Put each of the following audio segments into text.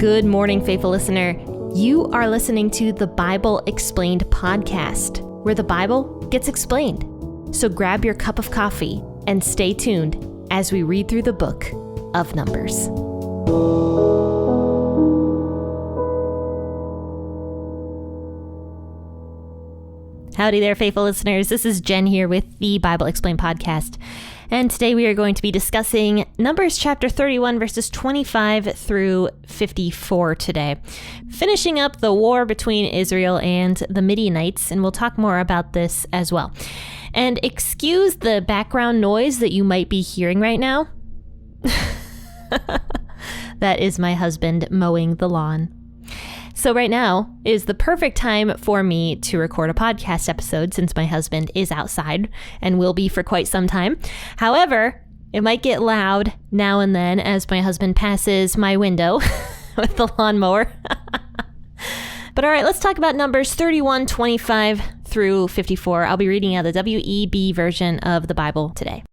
Good morning, faithful listener. You are listening to the Bible Explained podcast, where the Bible gets explained. So grab your cup of coffee and stay tuned as we read through the book of Numbers. Howdy there, faithful listeners. This is Jenn here with the Bible Explained podcast. And today we are going to be discussing Numbers chapter 31, verses 25 through 54 today. Finishing up the war between Israel and the Midianites, and we'll talk more about this as well. And excuse the background noise that you might be hearing right now. That is my husband mowing the lawn. So right now is the perfect time for me to record a podcast episode since my husband is outside and will be for quite some time. However, it might get loud now and then as my husband passes my window with the lawnmower. But all right, let's talk about Numbers 31, 25 through 54. I'll be reading out the WEB version of the Bible today.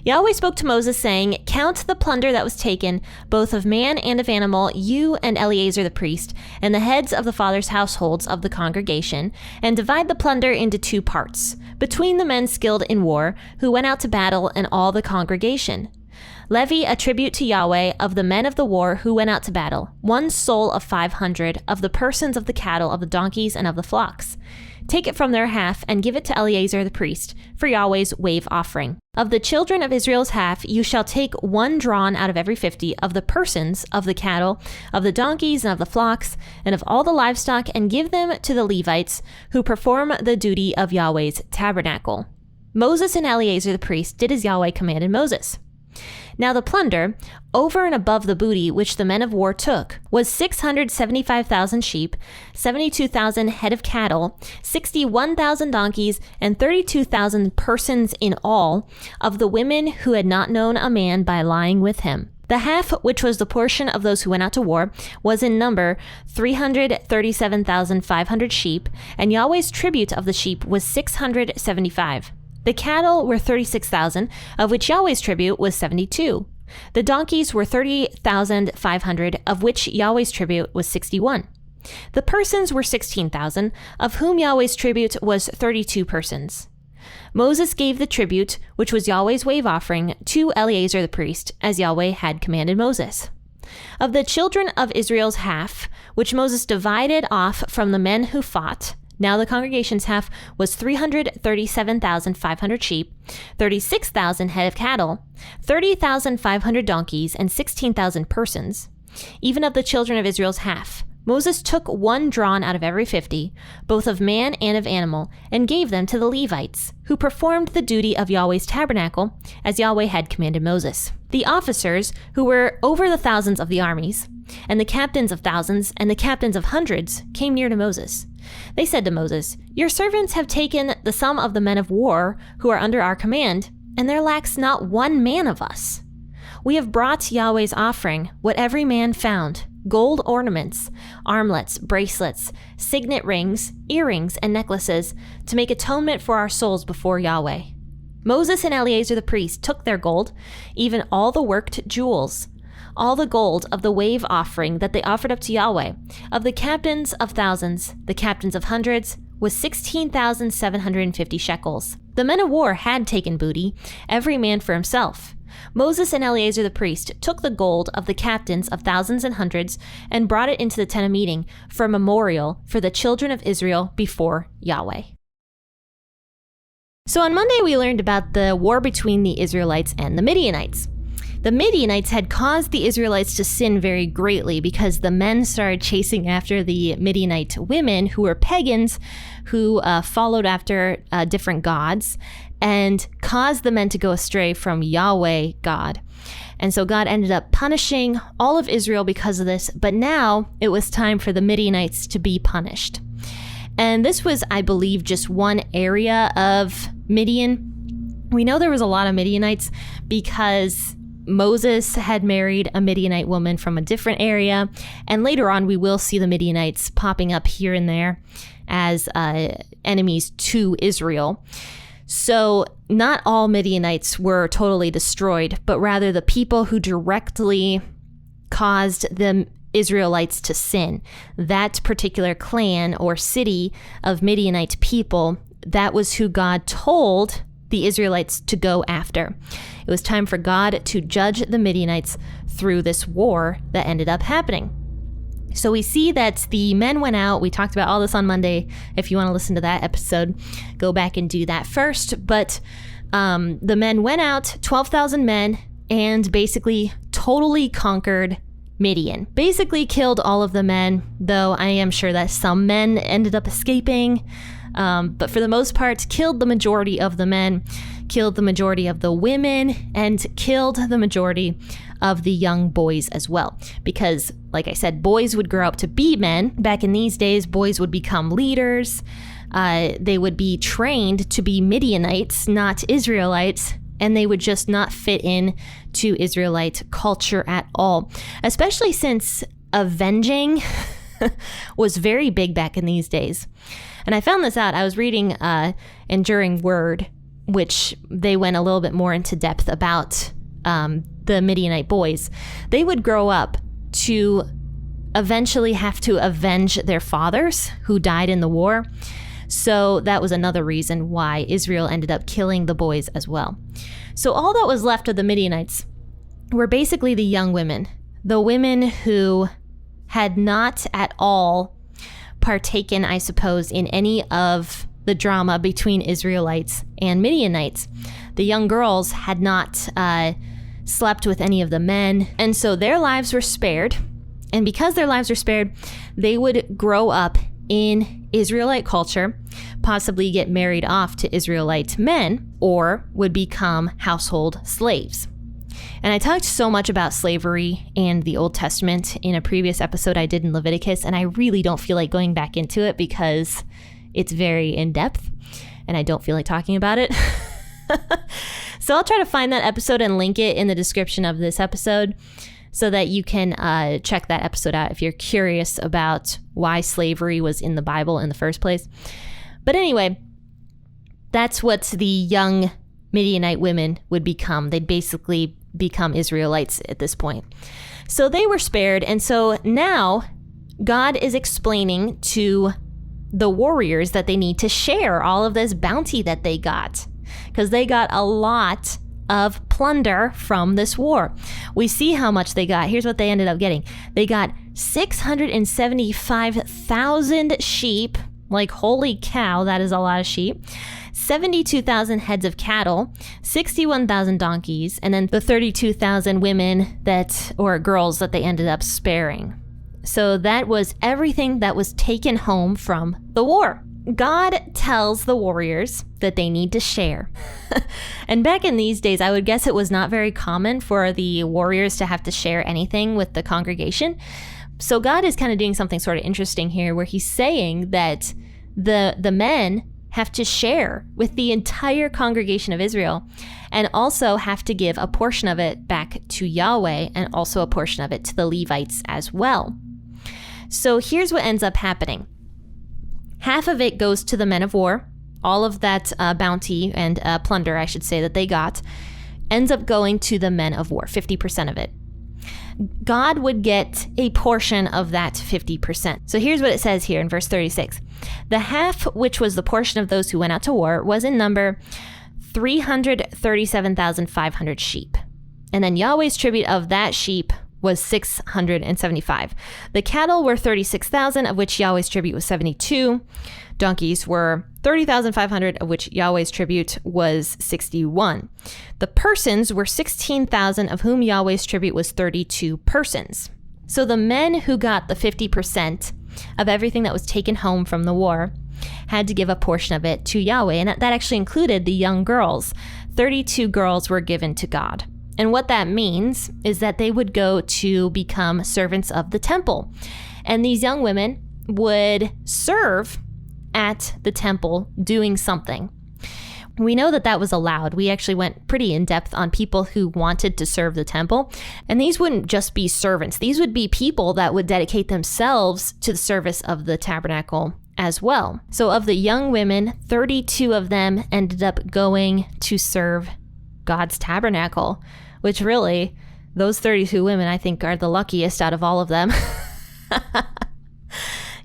Yahweh spoke to Moses, saying, "Count the plunder that was taken, both of man and of animal, you and Eleazar the priest, and the heads of the fathers' households of the congregation, and divide the plunder into 2 parts, between the men skilled in war, who went out to battle, and all the congregation. Levy a tribute to Yahweh of the men of the war who went out to battle, 1 soul of 500 of the persons of the cattle, of the donkeys, and of the flocks. Take it from their half and give it to Eleazar the priest for Yahweh's wave offering. Of the children of Israel's half, you shall take 1 drawn out of every 50 of the persons of the cattle, of the donkeys, and of the flocks, and of all the livestock, and give them to the Levites who perform the duty of Yahweh's tabernacle." Moses and Eleazar the priest did as Yahweh commanded Moses. Now the plunder, over and above the booty which the men of war took, was 675,000 sheep, 72,000 head of cattle, 61,000 donkeys, and 32,000 persons in all, of the women who had not known a man by lying with him. The half, which was the portion of those who went out to war, was in number 337,500 sheep, and Yahweh's tribute of the sheep was 675. The cattle were 36,000, of which Yahweh's tribute was 72. The donkeys were 30,500, of which Yahweh's tribute was 61. The persons were 16,000, of whom Yahweh's tribute was 32 persons. Moses gave the tribute, which was Yahweh's wave offering, to Eleazar the priest, as Yahweh had commanded Moses. Of the children of Israel's half, which Moses divided off from the men who fought, now the congregation's half was 337,500 sheep, 36,000 head of cattle, 30,500 donkeys, and 16,000 persons. Even of the children of Israel's half, Moses took 1 drawn out of every 50, both of man and of animal, and gave them to the Levites, who performed the duty of Yahweh's tabernacle, as Yahweh had commanded Moses. The officers, who were over the thousands of the armies, and the captains of thousands, and the captains of hundreds, came near to Moses. They said to Moses, "Your servants have taken the sum of the men of war who are under our command, and there lacks not 1 man of us. We have brought Yahweh's offering, what every man found, gold ornaments, armlets, bracelets, signet rings, earrings, and necklaces, to make atonement for our souls before Yahweh." Moses and Eleazar the priest took their gold, even all the worked jewels, all the gold of the wave offering that they offered up to Yahweh, of the captains of thousands, the captains of hundreds, was 16,750 shekels. The men of war had taken booty, every man for himself. Moses and Eleazar the priest took the gold of the captains of thousands and hundreds and brought it into the tent of meeting for a memorial for the children of Israel before Yahweh. So on Monday, we learned about the war between the Israelites and the Midianites. The Midianites had caused the Israelites to sin very greatly because the men started chasing after the Midianite women who were pagans who followed after different gods and caused the men to go astray from Yahweh God. And so God ended up punishing all of Israel because of this, but now it was time for the Midianites to be punished. And this was, I believe, just one area of Midian. We know there was a lot of Midianites because Moses had married a Midianite woman from a different area, and later on we will see the Midianites popping up here and there as enemies to Israel. So not all Midianites were totally destroyed, but rather the people who directly caused the Israelites to sin. That particular clan or city of Midianite people, that was who God told the Israelites to go after. It was time for God to judge the Midianites through this war that ended up happening. So we see that the men went out. We talked about all this on Monday. If you want to listen to that episode, go back and do that first. But the men went out, 12,000 men, and basically totally conquered Midian. Basically killed all of the men, though I am sure that some men ended up escaping. But for the most part, killed the majority of the men, killed the majority of the women, and killed the majority of the young boys as well. Because, like I said, boys would grow up to be men. Back in these days, boys would become leaders. They would be trained to be Midianites, not Israelites, and they would just not fit in to Israelite culture at all, especially since avenging was very big back in these days. And I found this out. I was reading Enduring Word, which they went a little bit more into depth about the Midianite boys. They would grow up to eventually have to avenge their fathers who died in the war. So that was another reason why Israel ended up killing the boys as well. So all that was left of the Midianites were basically the young women, the women who had not at all partaken, I suppose, in any of the drama between Israelites and Midianites. The young girls had not slept with any of the men, and so their lives were spared. And because their lives were spared, they would grow up in Israelite culture, possibly get married off to Israelite men, or would become household slaves. And I talked so much about slavery and the Old Testament in a previous episode I did in Leviticus, and I really don't feel like going back into it because it's very in-depth, and I don't feel like talking about it. So I'll try to find that episode and link it in the description of this episode so that you can check that episode out if you're curious about why slavery was in the Bible in the first place. But anyway, that's what the young Midianite women would become. They'd basically become Israelites at this point. So they were spared. And so now God is explaining to the warriors that they need to share all of this bounty that they got, because they got a lot of plunder from this war. We see how much they got. Here's what they ended up getting. They got 675,000 sheep. Like, holy cow, that is a lot of sheep. 72,000 heads of cattle, 61,000 donkeys, and then the 32,000 women or girls that they ended up sparing. So that was everything that was taken home from the war. God tells the warriors that they need to share. And back in these days, I would guess it was not very common for the warriors to have to share anything with the congregation. So God is kind of doing something sort of interesting here, where he's saying that the men have to share with the entire congregation of Israel, and also have to give a portion of it back to Yahweh, and also a portion of it to the Levites as well. So here's what ends up happening. Half of it goes to the men of war. All of that bounty and plunder, I should say, that they got, ends up going to the men of war, 50% of it. God would get a portion of that 50%. So here's what it says here in verse 36. The half, which was the portion of those who went out to war, was in number 337,500 sheep. And then Yahweh's tribute of that sheep was 675. The cattle were 36,000, of which Yahweh's tribute was 72. Donkeys were 30,500, of which Yahweh's tribute was 61. The persons were 16,000, of whom Yahweh's tribute was 32 persons. So the men who got the 50% of everything that was taken home from the war had to give a portion of it to Yahweh, and that actually included the young girls. 32 girls were given to God. And what that means is that they would go to become servants of the temple. And these young women would serve at the temple doing something. We know that that was allowed. We actually went pretty in depth on people who wanted to serve the temple. And these wouldn't just be servants. These would be people that would dedicate themselves to the service of the tabernacle as well. So of the young women, 32 of them ended up going to serve God's tabernacle, which really, those 32 women, I think, are the luckiest out of all of them.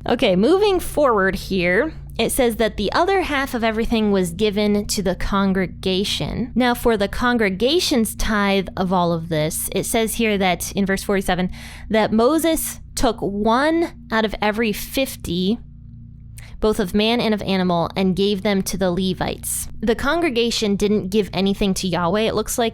Okay, moving forward here, it says that the other half of everything was given to the congregation. Now, for the congregation's tithe of all of this, it says here that in verse 47, that Moses took 1 out of every 50, both of man and of animal, and gave them to the Levites. The congregation didn't give anything to Yahweh. It looks like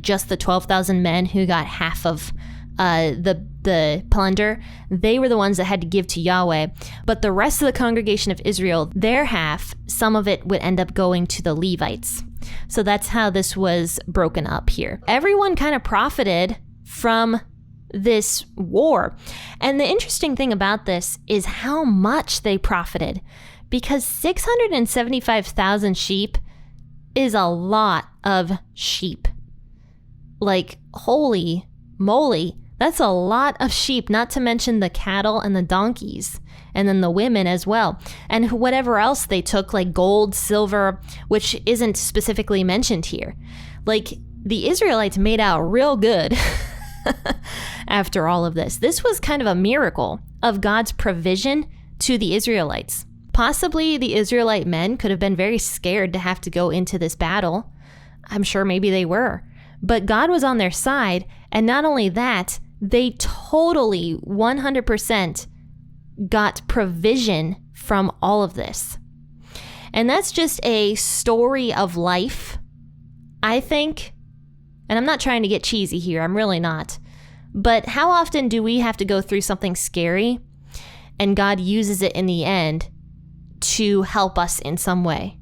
just the 12,000 men who got half of the plunder. They were the ones that had to give to Yahweh. But the rest of the congregation of Israel, their half, some of it would end up going to the Levites. So that's how this was broken up here. Everyone kind of profited from this war. And the interesting thing about this is how much they profited, because 675,000 sheep is a lot of sheep. Like, holy moly, that's a lot of sheep, not to mention the cattle and the donkeys, and then the women as well. And whatever else they took, like gold, silver, which isn't specifically mentioned here. Like, the Israelites made out real good after all of this. This was kind of a miracle of God's provision to the Israelites. Possibly the Israelite men could have been very scared to have to go into this battle. I'm sure maybe they were. But God was on their side, and not only that, they totally 100% got provision from all of this. And that's just a story of life, I think. And I'm not trying to get cheesy here, I'm really not. But how often do we have to go through something scary and God uses it in the end to help us in some way?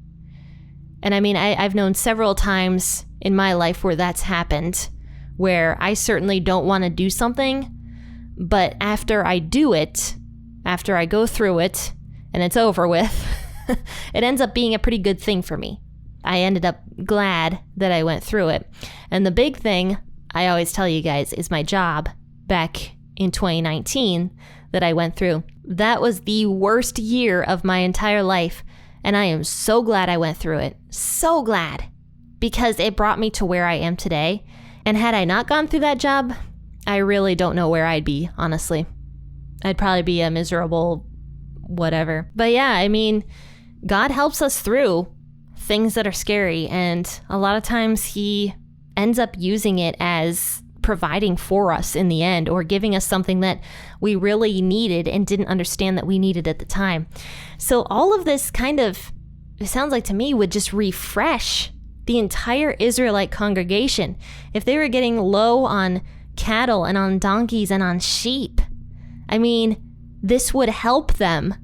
And I mean, I've known several times in my life where that's happened, where I certainly don't want to do something, but after I do it, after I go through it and it's over with, it ends up being a pretty good thing for me. I ended up glad that I went through it. And the big thing I always tell you guys is my job back in 2019 that I went through. That was the worst year of my entire life. And I am so glad I went through it. So glad. Because it brought me to where I am today. And had I not gone through that job, I really don't know where I'd be, honestly. I'd probably be a miserable whatever. But yeah, I mean, God helps us through things that are scary. And a lot of times he ends up using it as providing for us in the end, or giving us something that we really needed and didn't understand that we needed at the time. So all of this kind of, it sounds like to me, would just refresh the entire Israelite congregation. If they were getting low on cattle and on donkeys and on sheep, I mean, this would help them.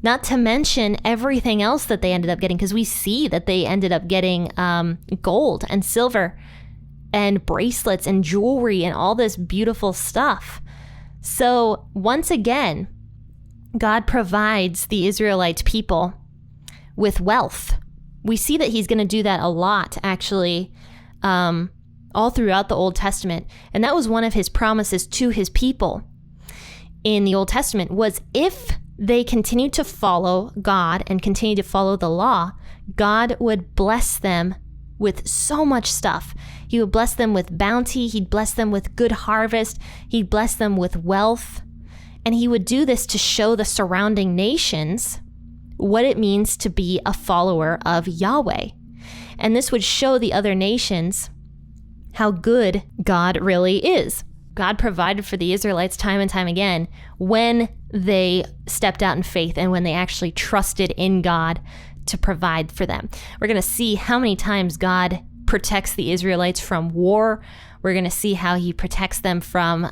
Not to mention everything else that they ended up getting, because we see that they ended up getting gold and silver and bracelets and jewelry and all this beautiful stuff. So once again, God provides the Israelite people with wealth. We see that he's going to do that a lot, actually, all throughout the Old Testament. And that was one of his promises to his people in the Old Testament, was if they continue to follow God and continue to follow the law, God would bless them with so much stuff. He would bless them with bounty. He'd bless them with good harvest. He'd bless them with wealth. And he would do this to show the surrounding nations what it means to be a follower of Yahweh. And this would show the other nations how good God really is. God provided for the Israelites time and time again when they stepped out in faith and when they actually trusted in God to provide for them. We're going to see how many times God protects the Israelites from war. We're going to see how he protects them from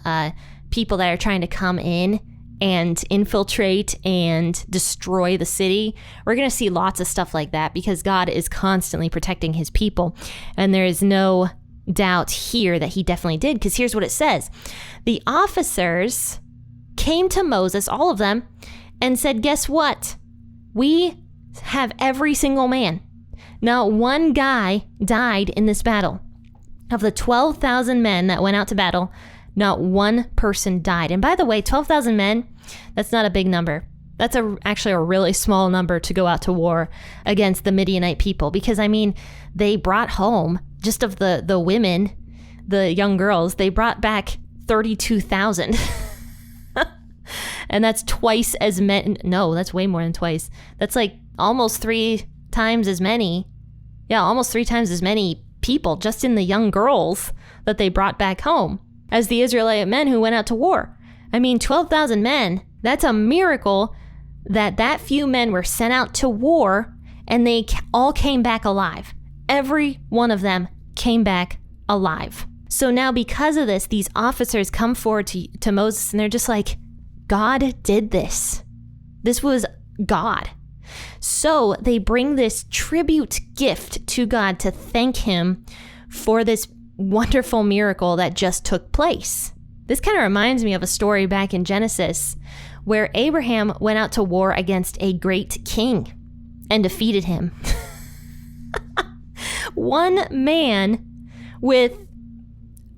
people that are trying to come in and infiltrate and destroy the city. We're going to see lots of stuff like that because God is constantly protecting his people. And there is no doubt here that he definitely did, because here's what it says. The officers came to Moses, all of them, and said, guess what? We have every single man. Not one guy died in this battle. Of the 12,000 men that went out to battle, not one person died. And by the way, 12,000 men, that's not a big number. That's actually a really small number to go out to war against the Midianite people. Because, I mean, they brought home, just of the women, the young girls, they brought back 32,000. And that's twice as many. No, that's way more than twice. That's like almost 3 times as many. Yeah, almost 3 times as many people just in the young girls that they brought back home as the Israelite men who went out to war. I mean, 12,000 men, that's a miracle that few men were sent out to war and they all came back alive. Every one of them came back alive. So now because of this, these officers come forward to Moses and they're just like, God did this. This was God. So they bring this tribute gift to God to thank him for this wonderful miracle that just took place. This kind of reminds me of a story back in Genesis where Abraham went out to war against a great king and defeated him. One man with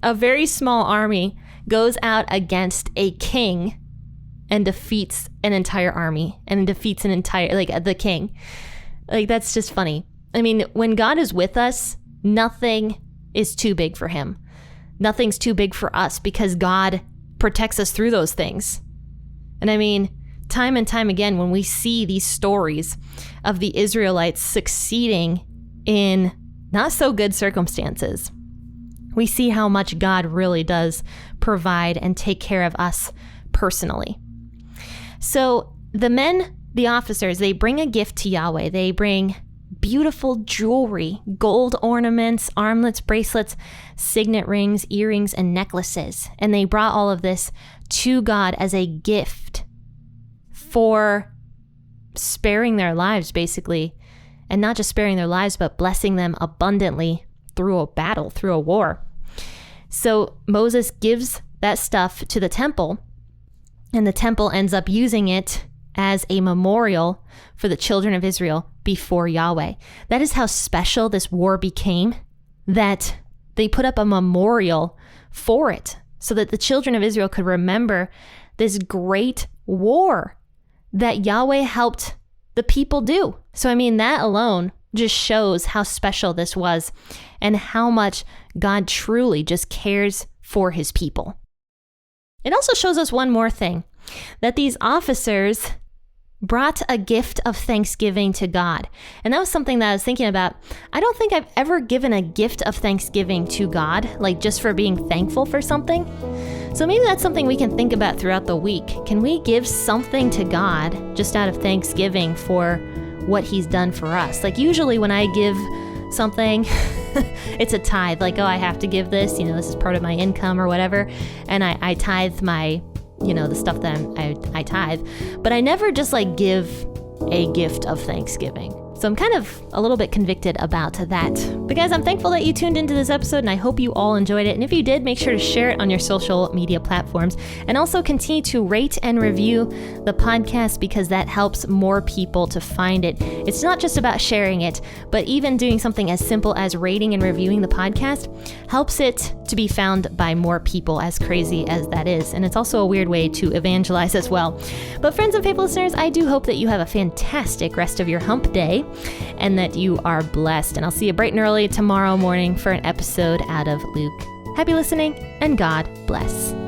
a very small army goes out against a king and defeats an entire army and defeats an entire, the king. That's just funny. I mean, when God is with us, nothing is too big for him. Nothing's too big for us because God protects us through those things. And I mean, time and time again, when we see these stories of the Israelites succeeding in not so good circumstances, we see how much God really does provide and take care of us personally. So the men, the officers, they bring a gift to Yahweh. They bring beautiful jewelry, gold ornaments, armlets, bracelets, signet rings, earrings, and necklaces. And they brought all of this to God as a gift for sparing their lives, basically. And not just sparing their lives, but blessing them abundantly through a battle, through a war. So Moses gives that stuff to the temple, and the temple ends up using it as a memorial for the children of Israel before Yahweh. That is how special this war became, that they put up a memorial for it so that the children of Israel could remember this great war that Yahweh helped the people do. So, I mean, that alone just shows how special this was and how much God truly just cares for his people. It also shows us one more thing, that these officers brought a gift of thanksgiving to God. And that was something that I was thinking about. I don't think I've ever given a gift of thanksgiving to God, like just for being thankful for something. So maybe that's something we can think about throughout the week. Can we give something to God just out of thanksgiving for what he's done for us? Like usually when I give something, it's a tithe, like, oh, I have to give this, this is part of my income or whatever. And I tithe my, the stuff that I tithe, but I never just give a gift of thanksgiving. So I'm kind of a little bit convicted about that. But guys, I'm thankful that you tuned into this episode and I hope you all enjoyed it. And if you did, make sure to share it on your social media platforms and also continue to rate and review the podcast because that helps more people to find it. It's not just about sharing it, but even doing something as simple as rating and reviewing the podcast helps it to be found by more people, as crazy as that is. And it's also a weird way to evangelize as well. But friends and faithful listeners, I do hope that you have a fantastic rest of your hump day and that you are blessed. And I'll see you bright and early tomorrow morning for an episode out of Luke. Happy listening and God bless.